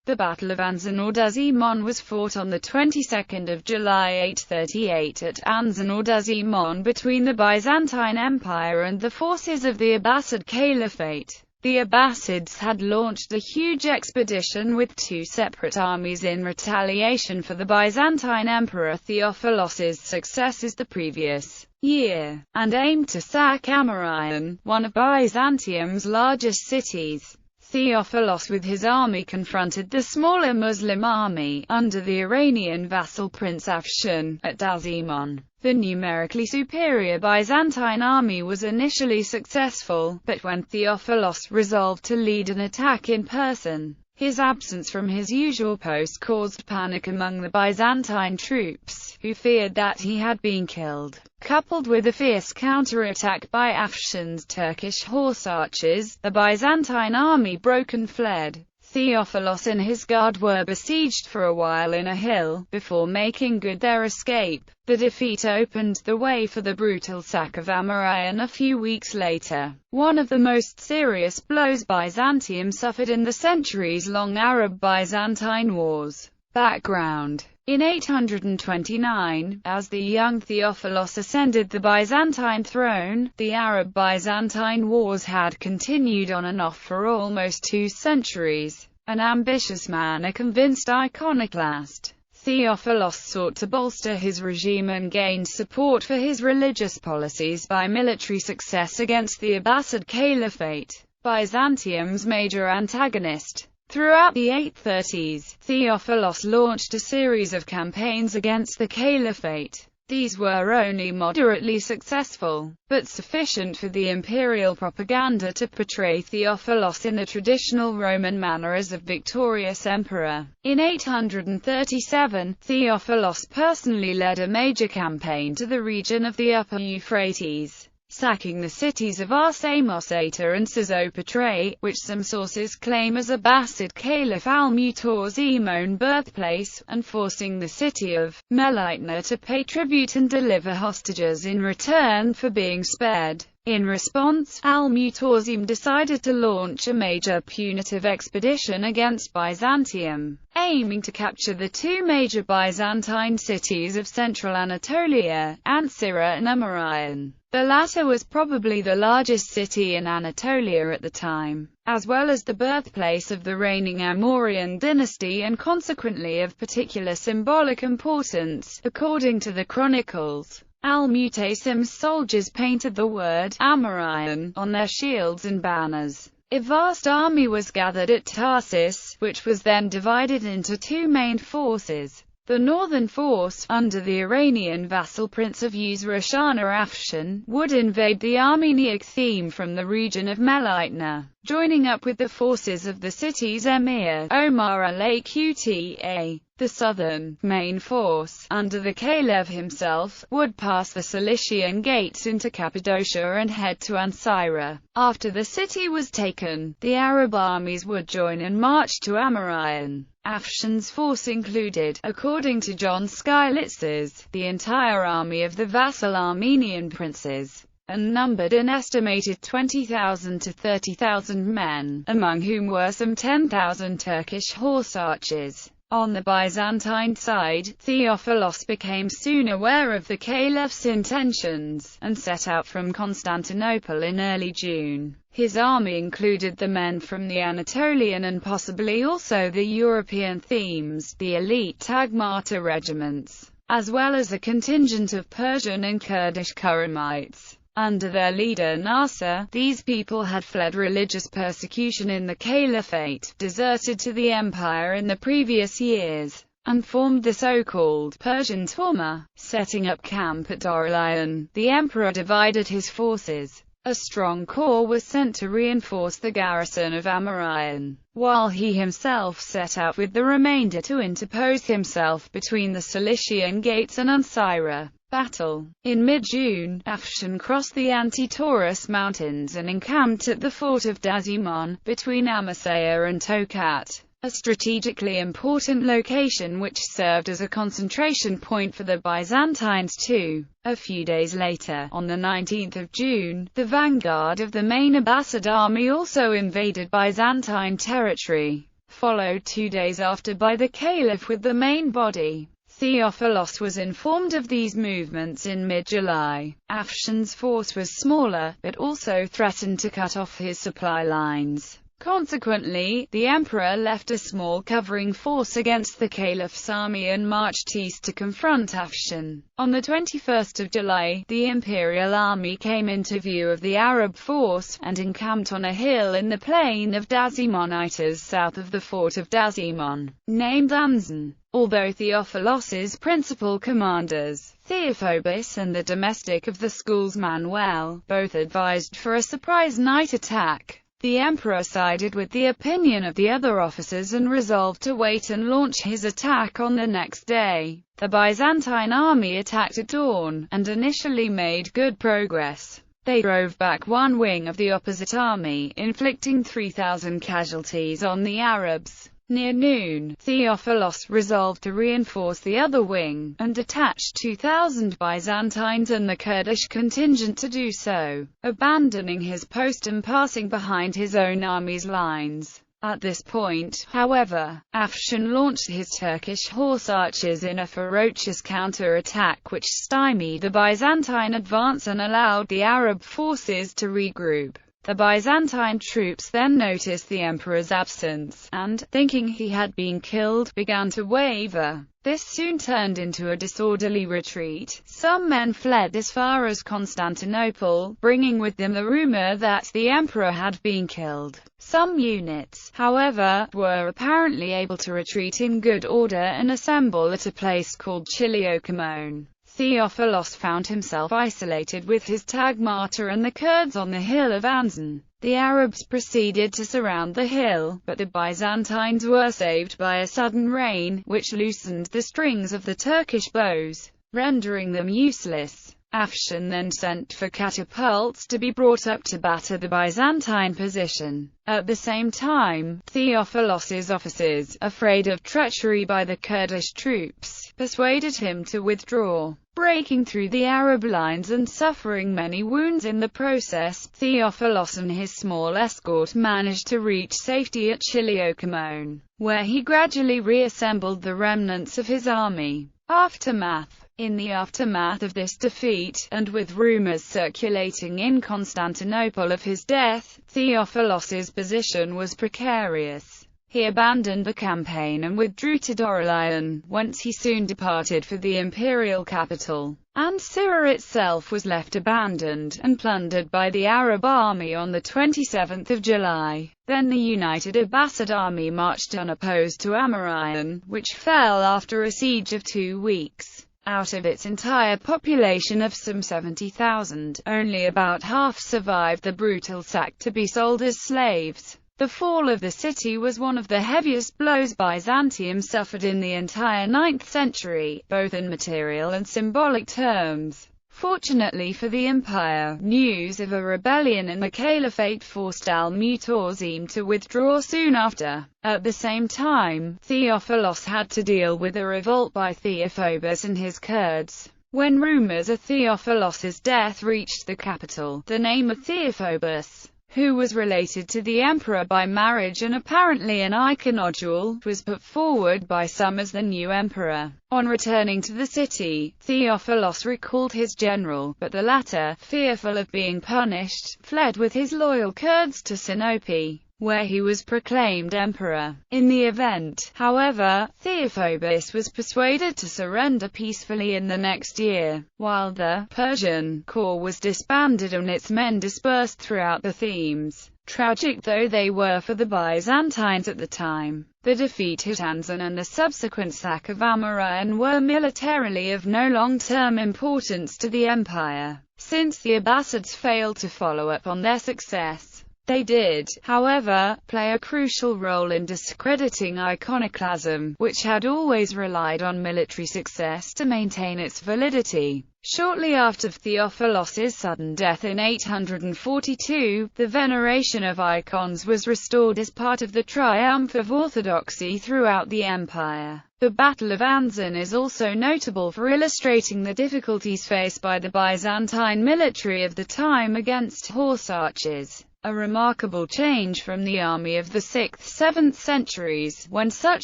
The Battle of Anzen or Dazimon was fought on the 22nd of July 838 at Anzen or Dazimon between the Byzantine Empire and the forces of the Abbasid Caliphate. The Abbasids had launched a huge expedition with two separate armies in retaliation for the Byzantine Emperor Theophilos's successes the previous year, and aimed to sack Amorion, one of Byzantium's largest cities. Theophilos with his army confronted the smaller Muslim army, under the Iranian vassal Prince Afshan, at Dazimon. The numerically superior Byzantine army was initially successful, but when Theophilos resolved to lead an attack in person, his absence from his usual post caused panic among the Byzantine troops, who feared that he had been killed. Coupled with a fierce counterattack by Afshan's Turkish horse archers, the Byzantine army broke and fled. Theophilos and his guard were besieged for a while in a hill, before making good their escape. The defeat opened the way for the brutal sack of Amorion a few weeks later, one of the most serious blows Byzantium suffered in the centuries-long Arab-Byzantine wars. Background: in 829, as the young Theophilos ascended the Byzantine throne, the Arab-Byzantine wars had continued on and off for almost 2 centuries. An ambitious man, a convinced iconoclast, Theophilos sought to bolster his regime and gained support for his religious policies by military success against the Abbasid Caliphate, Byzantium's major antagonist. Throughout the 830s, Theophilos launched a series of campaigns against the Caliphate. These were only moderately successful, but sufficient for the imperial propaganda to portray Theophilos in the traditional Roman manner as a victorious emperor. In 837, Theophilos personally led a major campaign to the region of the Upper Euphrates, sacking the cities of Samosata and Sozopatre, which some sources claim as Abbasid Caliph al-Mu'ta's own birthplace, and forcing the city of Melitna to pay tribute and deliver hostages in return for being spared. In response, al-Mu'tazim decided to launch a major punitive expedition against Byzantium, aiming to capture the two major Byzantine cities of central Anatolia, Ankara and Amorion. The latter was probably the largest city in Anatolia at the time, as well as the birthplace of the reigning Amorian dynasty and consequently of particular symbolic importance, according to the chronicles. Al-Mu'tasim's soldiers painted the word Amorion on their shields and banners. A vast army was gathered at Tarsus, which was then divided into two main forces. The northern force, under the Iranian vassal prince of Usrashana Afshan, would invade the Armeniac theme from the region of Melitna, joining up with the forces of the city's emir, Omar al-Quta. The southern, main force, under the Caliph himself, would pass the Cilician gates into Cappadocia and head to Ankara. After the city was taken, the Arab armies would join and march to Amorion. Afshan's force included, according to John Skylitzes, the entire army of the vassal Armenian princes, and numbered an estimated 20,000 to 30,000 men, among whom were some 10,000 Turkish horse archers. On the Byzantine side, Theophilos became soon aware of the Caliph's intentions, and set out from Constantinople in early June. His army included the men from the Anatolian and possibly also the European themes, the elite Tagmata regiments, as well as a contingent of Persian and Kurdish Kuramites. Under their leader Nasser, these people had fled religious persecution in the Caliphate, deserted to the empire in the previous years, and formed the so-called Persian Torma. Setting up camp at Doralion, the emperor divided his forces. A strong corps was sent to reinforce the garrison of Amorion, while he himself set out with the remainder to interpose himself between the Cilician gates and Ankara. Battle. In mid-June, Afshan crossed the Anti-Taurus mountains and encamped at the fort of Dazimon, between Amasya and Tokat, a strategically important location which served as a concentration point for the Byzantines too. A few days later, on the 19th of June, the vanguard of the main Abbasid army also invaded Byzantine territory. followed 2 days after by the Caliph with the main body. Theophilos was informed of these movements in mid-July. Afshan's force was smaller, but also threatened to cut off his supply lines. Consequently, the emperor left a small covering force against the Caliph's army and marched east to confront Afshan. On the 21st of July, the imperial army came into view of the Arab force, and encamped on a hill in the plain of Dazimonites south of the fort of Dazimon, named Anzen. Although Theophilos's principal commanders, Theophobus and the domestic of the schools Manuel, both advised for a surprise night attack, the emperor sided with the opinion of the other officers and resolved to wait and launch his attack on the next day. The Byzantine army attacked at dawn, and initially made good progress. They drove back one wing of the opposite army, inflicting 3,000 casualties on the Arabs. Near noon, Theophilos resolved to reinforce the other wing, and detached 2,000 Byzantines and the Kurdish contingent to do so, abandoning his post and passing behind his own army's lines. At this point, however, Afshan launched his Turkish horse archers in a ferocious counter-attack which stymied the Byzantine advance and allowed the Arab forces to regroup. The Byzantine troops then noticed the emperor's absence, and, thinking he had been killed, began to waver. This soon turned into a disorderly retreat. Some men fled as far as Constantinople, bringing with them the rumor that the emperor had been killed. Some units, however, were apparently able to retreat in good order and assemble at a place called Chiliocamone. Theophilos found himself isolated with his tagmata and the Kurds on the hill of Anzen. The Arabs proceeded to surround the hill, but the Byzantines were saved by a sudden rain, which loosened the strings of the Turkish bows, rendering them useless. Afshan then sent for catapults to be brought up to batter the Byzantine position. At the same time, Theophilos's officers, afraid of treachery by the Kurdish troops, persuaded him to withdraw. Breaking through the Arab lines and suffering many wounds in the process, Theophilos and his small escort managed to reach safety at Chiliocamone, where he gradually reassembled the remnants of his army. Aftermath. In the aftermath of this defeat, and with rumors circulating in Constantinople of his death, Theophilos's position was precarious. He abandoned the campaign and withdrew to Doralion, whence he soon departed for the imperial capital. Ankara itself was left abandoned and plundered by the Arab army on the 27th of July. Then the united Abbasid army marched unopposed to Amarayan, which fell after a siege of 2 weeks. Out of its entire population of some 70,000, only about half survived the brutal sack to be sold as slaves. The fall of the city was one of the heaviest blows Byzantium suffered in the entire 9th century, both in material and symbolic terms. Fortunately for the empire, news of a rebellion in the caliphate forced al-Mutasim to withdraw soon after. At the same time, Theophilos had to deal with a revolt by Theophobus and his Kurds. When rumors of Theophilos's death reached the capital, the name of Theophobus, who was related to the emperor by marriage and apparently an iconodule, was put forward by some as the new emperor. On returning to the city, Theophilos recalled his general, but the latter, fearful of being punished, fled with his loyal Kurds to Sinope, where he was proclaimed emperor. In the event, however, Theophobus was persuaded to surrender peacefully in the next year, while the Persian corps was disbanded and its men dispersed throughout the Themes. Tragic though they were for the Byzantines at the time, the defeat at Anzen and the subsequent sack of Amarayan were militarily of no long-term importance to the empire, since the Abbasids failed to follow up on their success. They did, however, play a crucial role in discrediting iconoclasm, which had always relied on military success to maintain its validity. Shortly after Theophilos's sudden death in 842, the veneration of icons was restored as part of the triumph of orthodoxy throughout the empire. The Battle of Anzen is also notable for illustrating the difficulties faced by the Byzantine military of the time against horse archers. a remarkable change from the army of the 6th–7th centuries, when such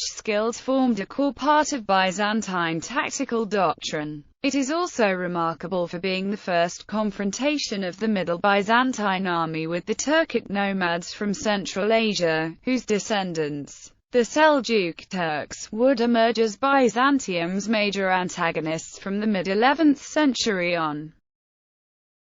skills formed a core part of Byzantine tactical doctrine. It is also remarkable for being the first confrontation of the Middle Byzantine army with the Turkic nomads from Central Asia, whose descendants, the Seljuk Turks, would emerge as Byzantium's major antagonists from the mid-11th century on.